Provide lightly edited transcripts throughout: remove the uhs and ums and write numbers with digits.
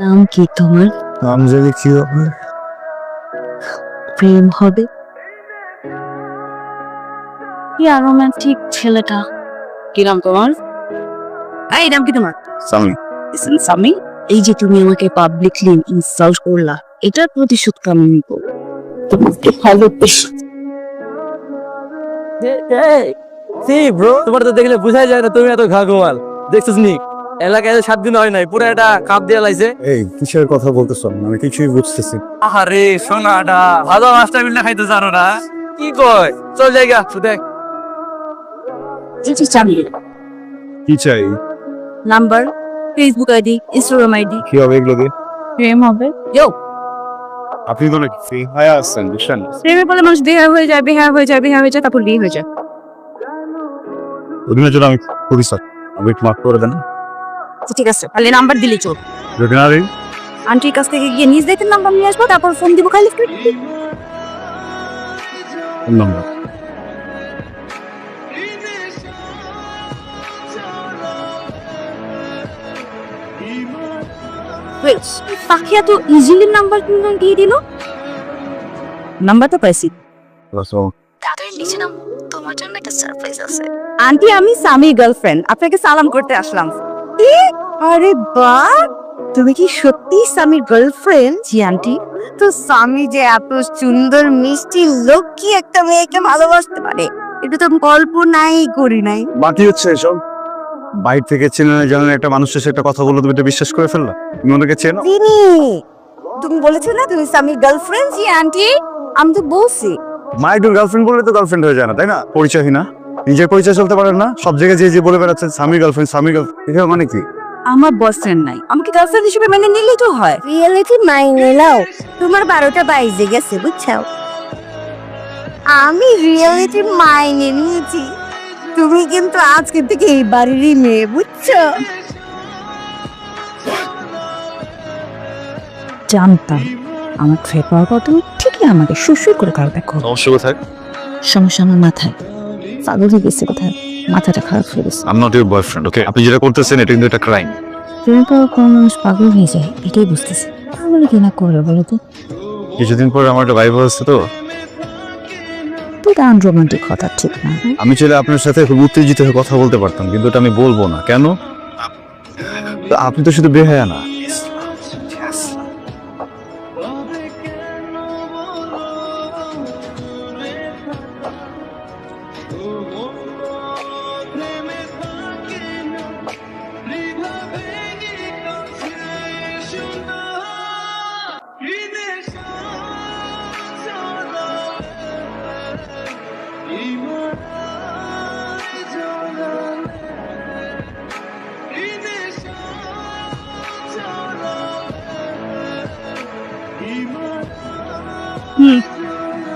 নাম কি তোমার? নাম জানি কি হবে? প্রেম হবে? কি রোমান্টিক ছেলেটা। কি নাম তোমার? এই নাম কি তোমার? সামি। সামি। এই যে তুমি আমাকে পাবলিকলি ইনসাল্ট করলা, এটার প্রতিশোধ আমি নিব। তোমাকে ভালোবেসে। তোমার তো দেখলে বুঝাই যায় না তুমি এত ঘাগোয়াল। দেখছিস নি এলাকায় 7 দিন হয় নাই পুরো একটা কাপ দিয়ে লাইছে। এই কিসের কথা বলতেছো? আমি কিছুই বুঝতেছি। আরে সোনাটা ভালো মাছটা বিলটা খাইতে জানো না? কি কয় চল জায়গা দেখ। কি চাই? Number, Facebook ID, Instagram ID. কি হবে এগুলো দিয়ে? প্রেম হবে? ইয়ো, আপনি তো নাকি ফ্রি হয়ে আসছেন, বুঝছেন? প্রেমে বলে মানুষ বেহার হয়ে যায়, বেহার হয়ে যায়, বেহার হয়ে যায়, তারপর বিয়ে হয়ে যায়। ওদিনের জন্য আমি খুবই সরি। আমি একটু মাফ করে দেন। আচ্ছা, ঠিক আছে, তাহলে নাম্বার দিলি চল। যদি না দিই, আন্টির কাছ থেকে গিয়ে নিজ দায়িত্বের নাম্বার নিয়ে আসবো, তারপর ফোন দিব খালি। নাম্বার পাখি এত ইজিলি নাম্বার দিয়ে দিল। নাম্বার তো পাইছি। তাদের নিচে নাম, তোমার জন্য একটা সারপ্রাইজ আছে। আন্টি, আমি সামির গার্লফ্রেন্ড, আপনাকে সালাম করতে আসলাম। কি? আরে বাহ, তুমি কি সত্যি সামির গার্লফ্রেন্ড? জি আন্টি। তো সামি যে এত সুন্দর মিষ্টি লোক কি একটা মেয়েকে ভালোবাসতে পারে, এটা তো কল্পনাই করি নাই। বাকি হচ্ছে এসব বাইরে থেকে চেনে না জানেন একটা মানুষের সাথে একটা কথা বললো, তুমি এটা বিশ্বাস করে ফেললা? তুমি ওনাকে চেনো? চিনি। তুমি বলেছো না তুমি সামির গার্লফ্রেন্ড? জি আন্টি, আমি তো বলছি। মায়ের গার্লফ্রেন্ড বললে তো গার্লফ্রেন্ড হয়ে যায় না, তাই না? পরিচয়হীনা, নিজের পরিচয় চলতে পারেন না, সব জায়গায় যে বলে বেড়াচ্ছেন স্বামী গার্লফ্রেন্ড, স্বামী গার্লফ্রেন্ড, এটা মানে কি? আমার বয়ফ্রেন্ড নাই, আমাকে গার্লফ্রেন্ড হিসেবে মেনে নিলেই তো হয়। রিয়েলিটি মাইনে নাও, তোমার 12টা বাইজে গেছে বুঝছো। আমি রিয়েলিটি মাইনে নিয়েছি, তুমি কিন্তু আজকে থেকে এই বাড়িরই মেয়ে বুঝছো। জানতাম আমার ফের পাওয়ার পর তুমি ঠিকই আমাকে সুসুর করে কারো দেখো। সমস্যা কোথায়? সমস্যা আমার মাথায়, পাগল হয়ে গেছে কোথায়, মাথাটা খারাপ হয়ে গেছে। I am not your boyfriend, okay? আপনি যেটা করতেছেন এটা কিন্তু একটা ক্রাইম। প্রেম পাওয়ার পর মানুষ পাগল হয়ে যায়, এটাই বুঝতেছি। পাগল কি না করবে বলো তো? কিছুদিন পরে আমার একটা ভাইব হচ্ছে, তো তুই তো আনরোমান্টিক কথা ঠিক না। আমি চাইলে আপনার সাথে খুব উত্তেজিত হয়ে কথা বলতে পারতাম, কিন্তু এটা আমি বলবো না। কেন? আপনি তো শুধু বেহায়া না।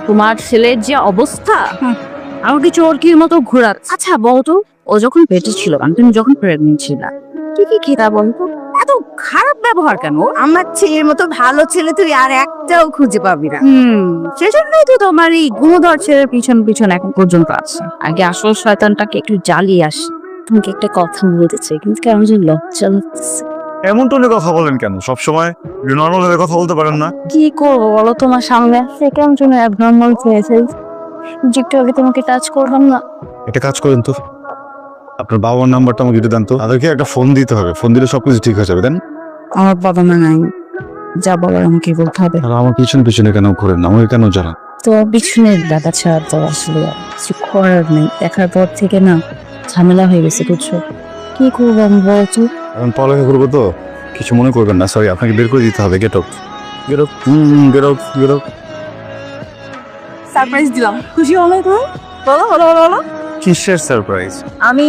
তোমার ছেলের যে অবস্থা, আমাকে চোরকির মতো ঘোরা। আচ্ছা বলতো, ও যখন পেটে ছিল আর তুমি যখন প্রেগনেন্ট ছিল, কি কি খেতা বলতো? এত খারাপ ব্যবহার কেন? আমার ছেলের মতো ভালো ছেলে তুই আর একটাও খুঁজে পাবি না। সেজন্যই তো তোমার এই গুণধর ছেলের পিছন পিছন এখন পর্যন্ত আছে। আগে আসল শয়তানটাকে একটু জ্বালিয়ে আসি। তোমাকে একটা কথা বলতে চাই, কিন্তু কেমন যেন লজ্জা লাগতেছে। এমন টোনে কথা বলেন কেন? সবসময় নর্মাল ভাবে কথা বলতে পারেন না? কি করবো বলো, তোমার সামনে সে কেমন যেন অ্যাবনর্মাল হয়েছে। যে একটু আগে তোমাকে টাচ করলাম না। এটা কাজ করেন তো, আপনার বাবার নাম্বারটা আমাকে দিতে দেন তো। তাদেরকে একটা ফোন দিতে হবে, ফোন দিলে সবকিছু ঠিক হয়ে যাবে। দেন। আমার বাবা মা নাই, যা বলার আমাকে বলতে হবে। আর আমার পিছনে পিছনে কেন ঘুরেন? আমাকে কেন জানান? তোমার পিছনে দাদা ছাড়া তো আসলে আর কিছু করার নেই। দেখার পর থেকে না ঝামেলা হয়ে গেছে বুঝছো। কি করবো আমি বলছো? এখন পড়ালেখা করবো তো, কিছু মনে করবেন না। সরি, আপনাকে বের করে দিতে হবে। Get out, get out, get out, get out. Surprise দিলাম, খুশি হলে তুমি? বলো বলো বলো বলো। কিসের সারপ্রাইজ? আমি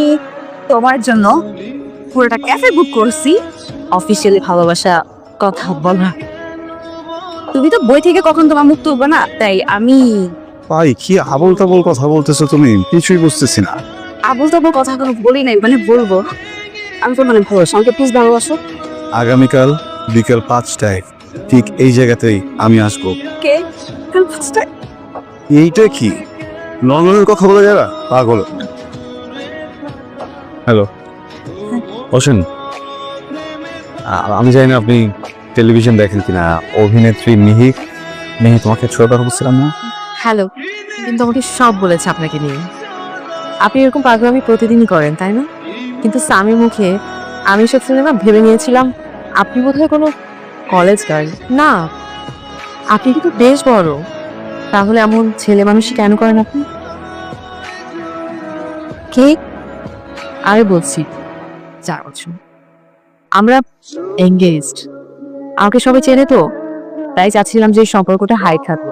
তোমার জন্য পুরোটা ক্যাফে বুক করছি, অফিসিয়ালি ভালোবাসা কথা বলা। তুমি তো বই থেকে কখন তোমার মুখ তুলবে না, তাই আমি ভাই কি আবল তাবল কথা বলতেছো তুমি? কিছুই বুঝতেছি না। আবল তাবল কথা কোনো বলি নাই, মানে বলবো। আমি তো মানে ভালোবাসো, আমাকে প্লিজ ভালোবাসো। আগামীকাল বিকেল 5টায় ঠিক এই জায়গাতেই আমি আসবো। কে? এইটা কি নর্মালের কথা বলে যারা পাগল? হ্যালো, বসেন। আমি জানি না আপনি টেলিভিশন দেখেন কিনা, অভিনেত্রী মিহি তোমাকে ছোট কথা বলছিলাম না? হ্যালো, কিন্তু আমাকে সব বলেছে আপনাকে নিয়ে। আপনি এরকম পাগলামি প্রতিদিনই করেন, তাই না? কিন্তু স্বামীর মুখে আমি সব শুনে না ভেবে নিয়েছিলাম আপনি বোধহয় কোনো কলেজ গার্ল না। আপনি কিন্তু বেশ বড়, তাহলে এমন ছেলে মানুষই কেন করেন আপনি? কে? আরে বলছি 4 বছর আমরা এঙ্গেজড। আমাকে সবাই চেনে তো, তাই চাচ্ছিলাম যে এই সম্পর্কটা হাই থাকবে।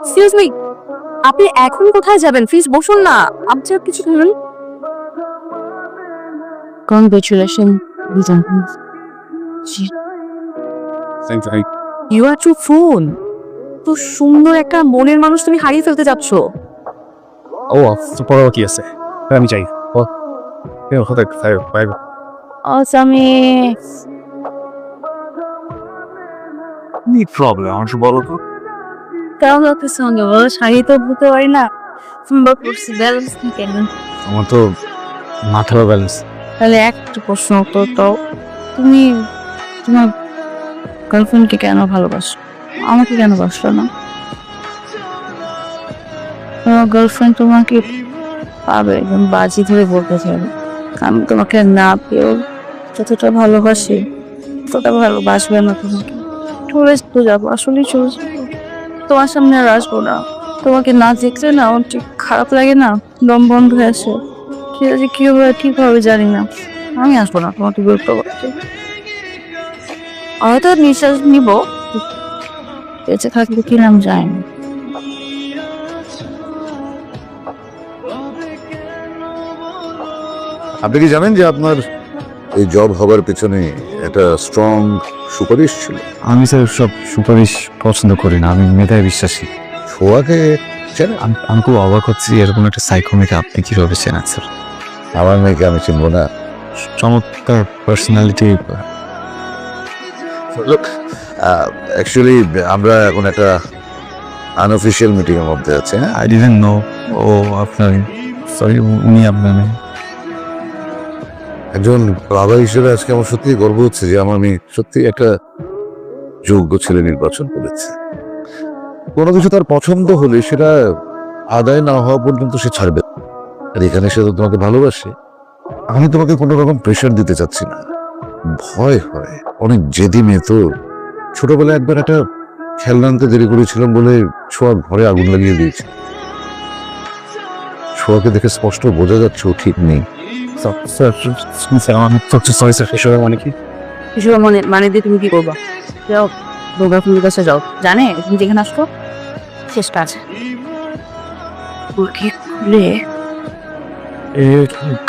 এক্সকিউজ মি, আপনি এখন কোথায় যাবেন? প্লিজ বসুন না, আপনি কিছু বলুন। Congratulation. You are to phone. তো সুন্দর একটা মনের মানুষ তুমি হারিয়ে ফেলতে যাচ্ছ। ও পড়াও কি আছে, আমি চাই আমি প্রবলেম আমার বলো তো। কেমন লাগতেছে সঙ্গে বলো, শাড়ি তো বুঝতে পারি না, সুন্দর করছি, ব্যালেন্স কি কেন? আমার তো মাথার ব্যালেন্স। তাহলে একটা প্রশ্ন উত্তর দাও, তুমি তোমার গার্লফ্রেন্ডকে কেন ভালোবাসো, আমাকে কেন বাসলো না? তোমার গার্লফ্রেন্ড তোমাকে পাবে, একদম বাজি ধরে বলতে চাইবে আমি তোমাকে না পেয়েও যতটা ভালোবাসি ততটা ভালোবাসবে না তোমাকে। চলে তো যাবো, আসলেই চলে যাবো, তোমার সামনে আর আসবো না। তোমাকে না দেখলে না আমার ঠিক খারাপ লাগে না, দম বন্ধ হয়ে আসে। ঠিক আছে, কি হবে ঠিক হবে জানি না, আমি আসবো না তোমাকে বিরক্ত করতে। হয়তো নিঃশ্বাস নিব, বেঁচে থাকবো কিনা আমি জানি না। আপনি কি জানেন যে আপনার এই জব হবার পেছনে একটা স্ট্রং সুপারিশ ছিল? আমি স্যার সব সুপারিশ পছন্দ করি না, আমি মেধায় বিশ্বাসী। ছোঁয়াকে চেনেন? আমি খুব অবাক হচ্ছি, এরকম একটা সাইকোমেকে আপনি কিভাবে চেনেন স্যার? আমার মেয়েকে আমি চিনবো না? চমৎকার পার্সোনালিটি। অ্যাকচুয়ালি আমরা এখন একটা আনঅফিসিয়াল মিটিং এর মধ্যে আছি। হ্যাঁ, আই ডিডন্ট নো ও আপনার, সরি উনি আপনার মেয়ে। একজন বাবা হিসেবে আজকে আমার সত্যি গর্ব হচ্ছে যে আমার মেয়ে সত্যি একটা যোগ্য ছেলে নির্বাচন করেছে। কোনো কিছু তার পছন্দ হলে সেটা আদায় না হওয়া পর্যন্ত সে ছাড়বে না। আর এখানে সে তো তোমাকে ভালোবাসে। আমি তোমাকে কোনো রকম প্রেশার দিতে চাচ্ছি না। ভয় হয়, অনেক জেদি মেয়ে তো। ছোটবেলায় একবার একটা খেলনা আনতে দেরি করেছিলাম বলে ছোঁয়া ঘরে আগুন লাগিয়ে দিয়েছে। ছোঁয়াকে দেখে স্পষ্ট বোঝা যাচ্ছে ও ঠিক নেই। সরি স্যার, এসবের মানে কি? এসব মানে দিয়ে তুমি কি করবা? যাও গার্লফ্রেন্ডের কাছে যাও, জানে তুমি যেখানে আসছো শেষ কাজ।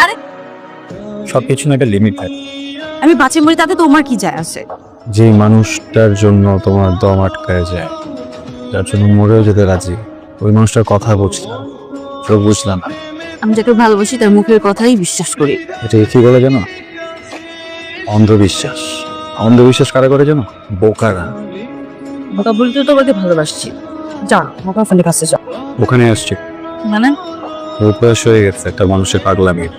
আরে সবকিছু না একটা লিমিট থাকে। আমি বাঁচে মরি তাতে তোমার কি যায় আসে? যে মানুষটার জন্য তোমার দম আটকায় যায়, যার জন্য মরেও যেতে রাজি, ওই মানুষটার কথা বুঝলাম, সব বুঝলাম। আমি যাকে ভালোবাসি তার মুখের কথাই বিশ্বাস করি। এটা কি বলে জানো? অন্ধবিশ্বাস। অন্ধবিশ্বাস কারা করে জানো? বোকারা। বোকা বলতে তোমাকে ভালোবাসছি, যাও আমার গার্লফ্রেন্ডের কাছে যাও। ওখানে আসছে মানে অভ্যাস হয়ে গেছে একটা মানুষের পাগলামির।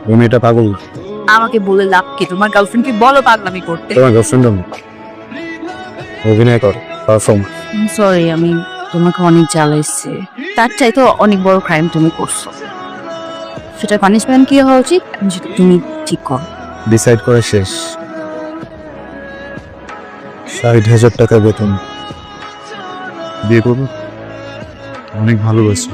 ওই মেয়েটা পাগল না। আমাকে বলে লাভ কি? তোমার গার্লফ্রেন্ডকে বলো পাগলামি করতে। তোমার গার্লফ্রেন্ড অভিনয় করে, পারফর্ম। সরি, আমি তোমাকে অনেক জ্বালাইছি, তার চাইতে অনেক বড় ক্রাইম তুমি করছো। সেটার পানিশমেন্ট কি হওয়া উচিত সেটা তুমি ঠিক করো। ডিসাইড করে শেষ। 60,000 টাকা বেতন, বিয়ে করবো, অনেক ভালোবাসি।